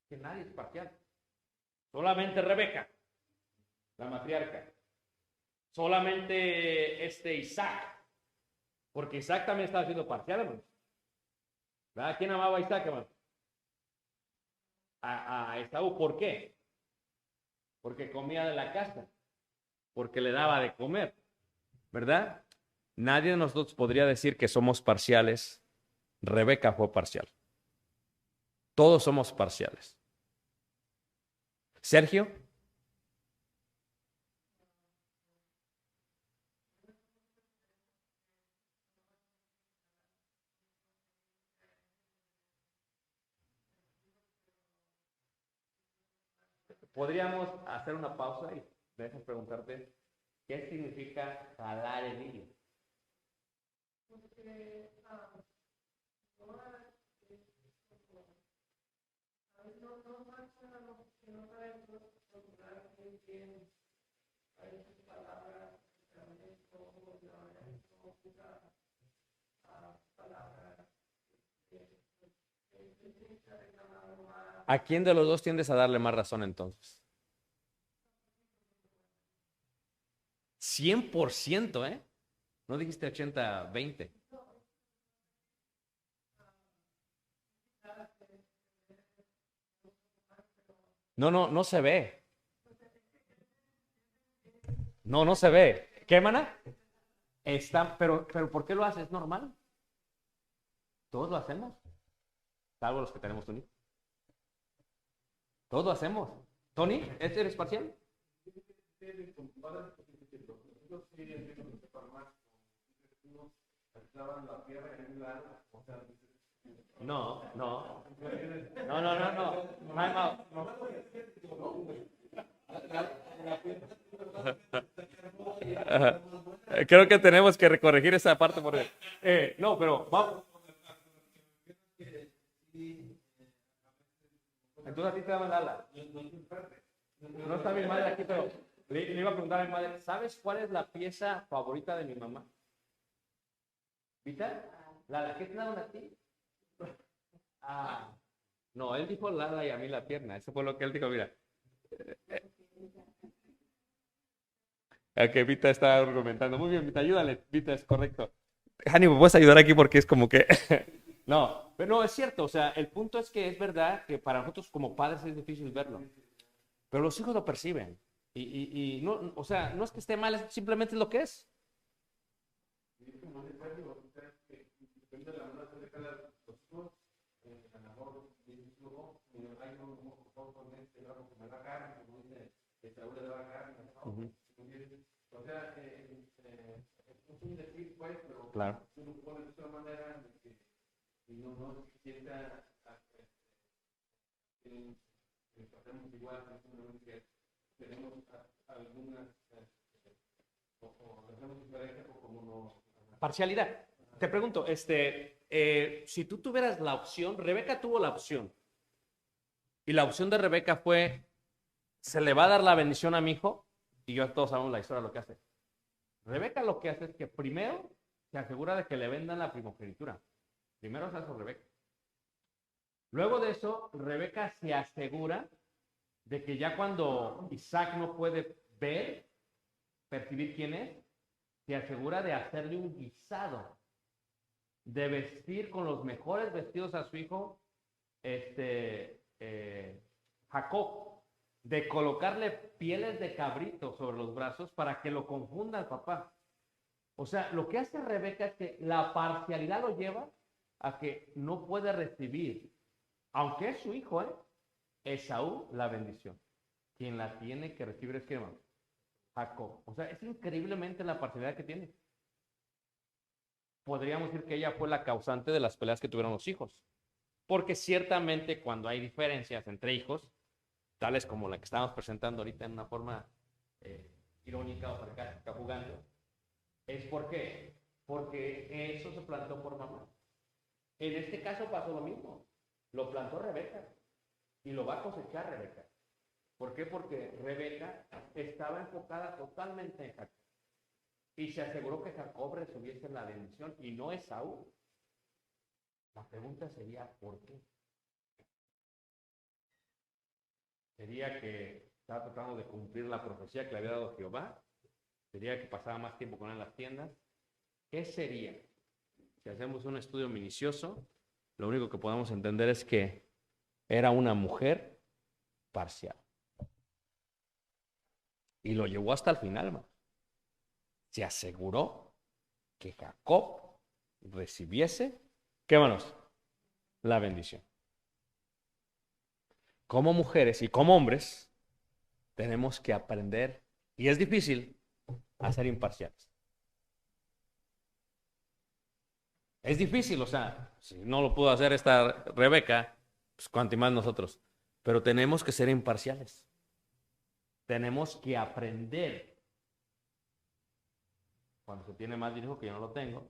que nadie es parcial. Solamente Rebeca, la matriarca. Solamente Isaac, porque Isaac también estaba siendo parcial, hermano. ¿Verdad? ¿Quién amaba a Isaac, hermano? A Esaú. ¿Por qué? Porque comía de la casa, porque le daba de comer, ¿verdad? Nadie de nosotros podría decir que somos parciales. Rebeca fue parcial. Todos somos parciales. Sergio. Podríamos hacer una pausa y dejas preguntarte qué significa jalar el hilo. Porque no marcha lo que no sabemos procurar muy bien a esas palabras, ¿a quién de los dos tiendes a darle más razón entonces? 100%, ¿eh? No dijiste 80-20. No se ve. No se ve. ¿Qué, mana? Pero ¿por qué lo haces? ¿Normal? Todos lo hacemos. Salvo los que tenemos Tony. Todos lo hacemos. Tony, ¿eres parcial? No. Creo que tenemos que corregir esa parte. No, pero vamos. Entonces a ti te daban ala. No está mi madre aquí, pero le iba a preguntar a mi madre, ¿sabes cuál es la pieza favorita de mi mamá? ¿Vita? ¿La que te daban a ti? No, él dijo Lala y a mí la pierna. Eso fue lo que él dijo, mira. Que Vita está argumentando. Muy bien, Vita, ayúdale. Vita, es correcto. Hani, ¿me puedes ayudar aquí? Porque es como que... No, pero no, es cierto. O sea, el punto es que es verdad que para nosotros como padres es difícil verlo. Pero los hijos lo perciben. Y no, o sea, no es que esté mal, simplemente es lo que es. Uh-huh. O sea, es un decir, pues, pero claro. Tú lo pones de una manera que no se sienta que hacemos igual, que tenemos algunas o hacemos diferencia o como no. Parcialidad. Te pregunto, si tú tuvieras la opción, Rebeca tuvo la opción, y la opción de Rebeca fue, ¿se le va a dar la bendición a mi hijo? Y yo todos sabemos la historia de lo que hace. Rebeca lo que hace es que primero se asegura de que le vendan la primogenitura. Primero hace eso Rebeca. Luego de eso, Rebeca se asegura de que ya cuando Isaac no puede ver, percibir quién es, se asegura de hacerle un guisado, de vestir con los mejores vestidos a su hijo, Jacob, de colocarle pieles de cabrito sobre los brazos para que lo confunda el papá. O sea, lo que hace Rebeca es que la parcialidad lo lleva a que no puede recibir, aunque es su hijo, Esaú, la bendición. Quien la tiene que recibir es ¿quién, hermano? Jacob. O sea, es increíblemente la parcialidad que tiene. Podríamos decir que ella fue la causante de las peleas que tuvieron los hijos. Porque ciertamente cuando hay diferencias entre hijos, tales como la que estamos presentando ahorita en una forma irónica o sarcástica jugando, es porque eso se plantó por mamá. En este caso pasó lo mismo. Lo plantó Rebeca y lo va a cosechar Rebeca. ¿Por qué? Porque Rebeca estaba enfocada totalmente en Jacob. Y se aseguró que Jacob recibiese la bendición y no Esaú. La pregunta sería, ¿por qué? ¿Sería que estaba tratando de cumplir la profecía que le había dado Jehová? ¿Sería que pasaba más tiempo con él en las tiendas? ¿Qué sería? Si hacemos un estudio minucioso, lo único que podemos entender es que era una mujer parcial. Y lo llevó hasta el final, man. Se aseguró que Jacob recibiese, ¿qué manos? La bendición. Como mujeres y como hombres, tenemos que aprender, y es difícil, a ser imparciales. Es difícil, o sea, si no lo pudo hacer esta Rebeca, pues cuanto más nosotros. Pero tenemos que ser imparciales. Tenemos que aprender. Cuando se tiene más dinero que yo no lo tengo,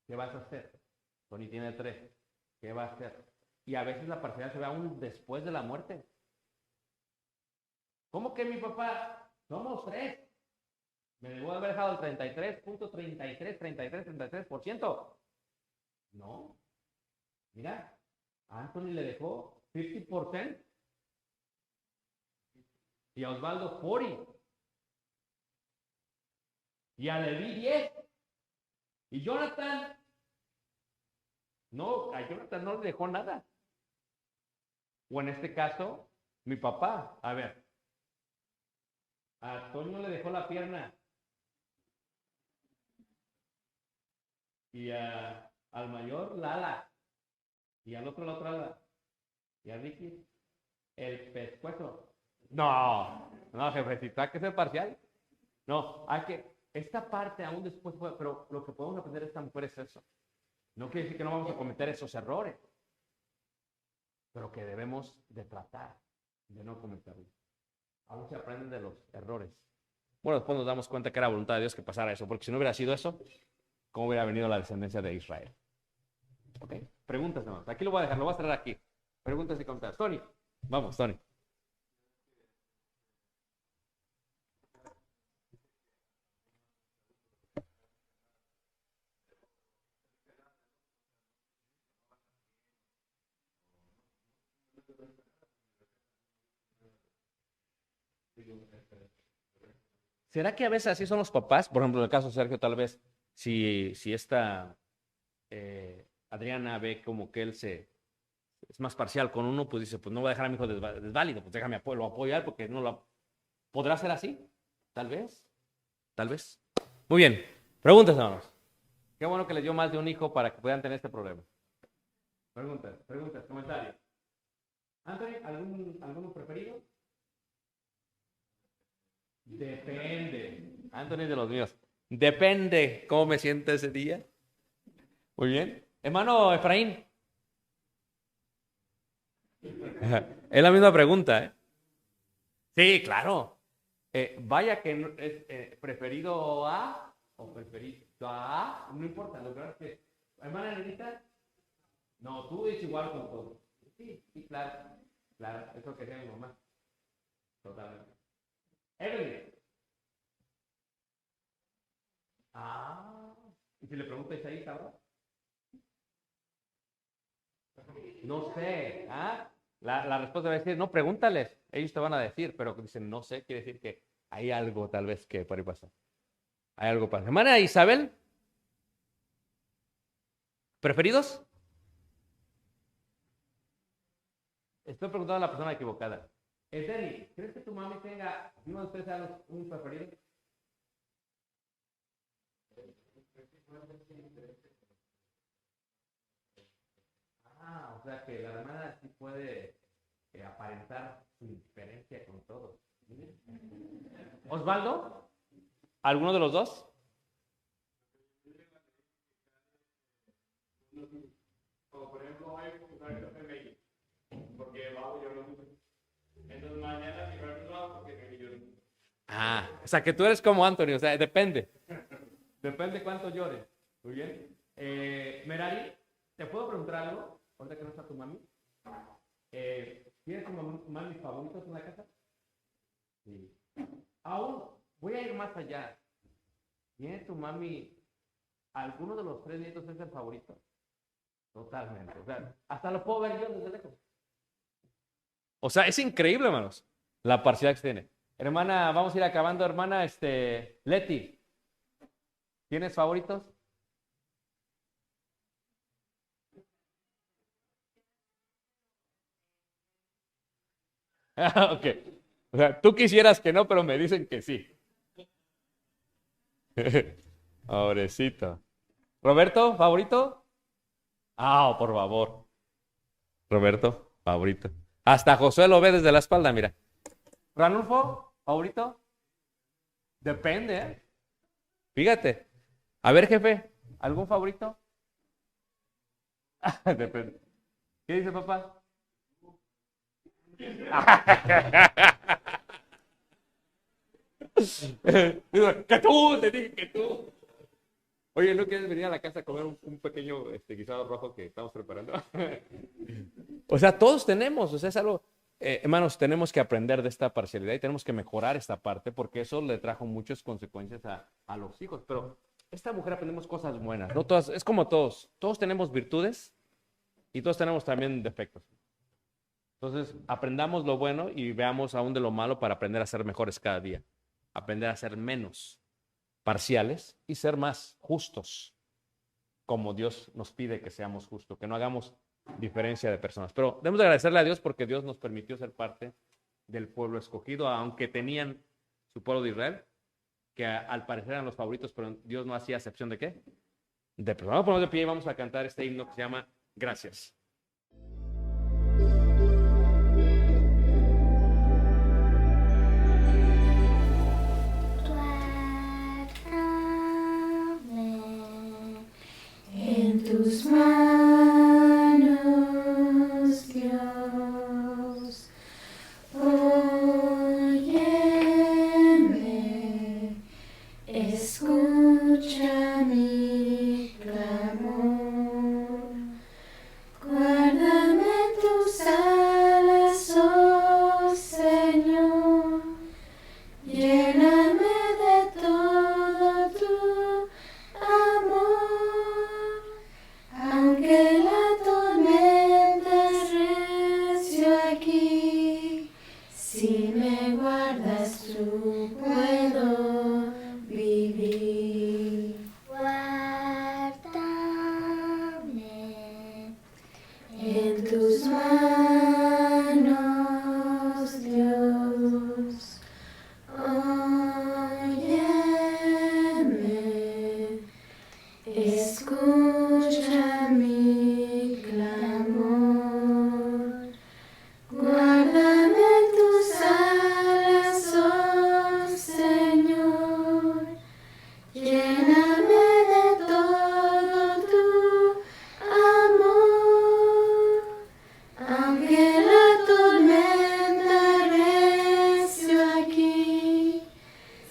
¿qué vas a hacer? Tony tiene 3. ¿Qué va a hacer? Y a veces la parcialidad se ve aún después de la muerte. ¿Cómo que mi papá? Somos 3. Me debo haber dejado el 33.33%. No. Mira, a Anthony le dejó 50% y a Osvaldo 40. Y a Levi 10. Y Jonathan, no, a Jonathan no le dejó nada. O en este caso, mi papá, a ver, a Antonio le dejó la pierna. Y al mayor, la ala. Y al otro, la otra ala. Y a Ricky, el pescuezo. No, no, jefecito, hay que ser parcial. No, hay que, esta parte aún después, pero lo que podemos aprender de esta mujer es eso. No quiere decir que no vamos a cometer esos errores, pero que debemos de tratar de no cometerlos. Aún se aprenden de los errores. Bueno, después nos damos cuenta que era voluntad de Dios que pasara eso, porque si no hubiera sido eso, ¿cómo hubiera venido la descendencia de Israel? ¿Ok? Preguntas, hermanos. Aquí lo voy a dejar, lo voy a traer aquí. Preguntas y comentarios. Tony, vamos, Tony. ¿Será que a veces así son los papás? Por ejemplo, en el caso de Sergio, tal vez, si esta Adriana ve como que él es más parcial con uno, pues dice, pues no voy a dejar a mi hijo desválido, pues déjame lo apoyar porque no lo podrá ser así. Tal vez, tal vez. Muy bien, preguntas, hermanos. Qué bueno que les dio más de un hijo para que puedan tener este problema. Preguntas, comentarios. Anthony, ¿alguno preferido? Depende. Anthony de los míos. Depende cómo me siento ese día. Muy bien. Hermano Efraín. Es la misma pregunta, ¿eh? Sí, claro. Vaya que es preferido a o preferido a, no importa, lo que es que. Hermana Nenita, no, tú es igual con todo. Sí, sí, claro. Claro, eso que sea mi mamá. Totalmente. Evelyn. Ah, y si le preguntas ahí, ¿sabes? No sé. ¿Ah? La respuesta va a decir, no, pregúntales. Ellos te van a decir, pero dicen, no sé, quiere decir que hay algo tal vez que por ahí pasa. Hay algo para. Hermana Isabel, ¿preferidos? Estoy preguntando a la persona equivocada. Dani, ¿crees que tu mami tenga uno de ustedes sea un preferido? Ah, o sea que la hermana sí puede aparentar su diferencia con todos. Osvaldo, ¿alguno de los dos? Como por ejemplo, hoy usar el café México, porque bajo yo no mucho. Entonces mañana si no bajo porque me lloro. Ah, o sea que tú eres como Anthony, o sea, depende. Depende cuánto llores. Muy bien. Merari, ¿te puedo preguntar algo? Ahorita que no está tu mami. ¿Tienes tu mami favoritos en la casa? Sí. Aún voy a ir más allá. ¿Tiene tu mami alguno de los 3 nietos es el favorito? Totalmente. O sea, hasta lo puedo ver yo desde lejos. O sea, es increíble, hermanos, la parcialidad que tiene. Hermana, vamos a ir acabando, hermana, Leti, ¿tienes favoritos? Ok. O sea, tú quisieras que no, pero me dicen que sí. Pobrecito. ¿Roberto, favorito? Ah, por favor. Roberto, favorito. Hasta Josué lo ve desde la espalda, mira. ¿Ranulfo, favorito? Depende, ¿eh? Fíjate. A ver, jefe, ¿algún favorito? Depende. ¿Qué dice papá? Digo, que tú, te dije que tú. Oye, ¿no quieres venir a la casa a comer un pequeño guisado rojo que estamos preparando? O sea, todos tenemos, o sea, es algo, hermanos, tenemos que aprender de esta parcialidad y tenemos que mejorar esta parte porque eso le trajo muchas consecuencias a los hijos. Pero esta mujer aprendemos cosas buenas, ¿no? Todas, es como todos tenemos virtudes y todos tenemos también defectos. Entonces, aprendamos lo bueno y veamos aún de lo malo para aprender a ser mejores cada día, aprender a ser menos parciales y ser más justos, como Dios nos pide que seamos justos, que no hagamos diferencia de personas. Pero debemos de agradecerle a Dios porque Dios nos permitió ser parte del pueblo escogido, aunque tenían su pueblo de Israel, que al parecer eran los favoritos, pero Dios no hacía excepción de qué? De personas. Vamos a ponernos de pie y vamos a cantar este himno que se llama Gracias. En tus manos, Dios, óyeme, escucha mi clamor, guárdame en tus alas, oh Señor, lléname de todo tu amor, aunque la tormenta recio aquí, si me guardas tú puedo vivir. Guárdame en tus manos, Dios. Óyeme, escucha mi clamor, guárdame en tus alas, oh Señor, lléname de todo tu amor, aunque la tormenta recio aquí,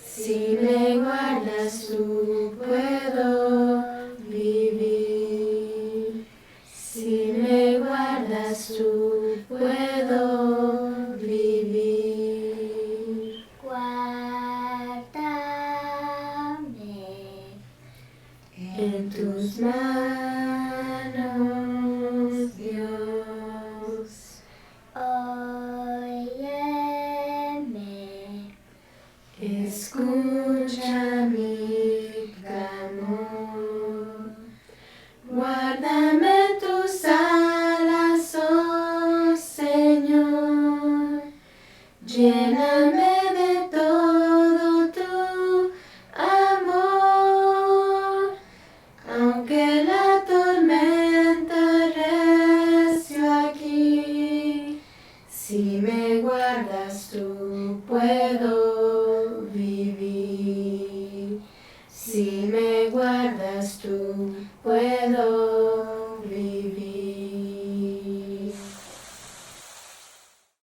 si me guardas tú puedo vivir. Si me guardas tú puedo vivir. Guárdame en tus manos, Dios. Óyeme, escucha mi clamor, guárdame en tus alas, oh Señor, lléname de todo tu amor, aunque la tormenta recio aquí, si me guardas tú puedo vivir. Si me guardas tú puedo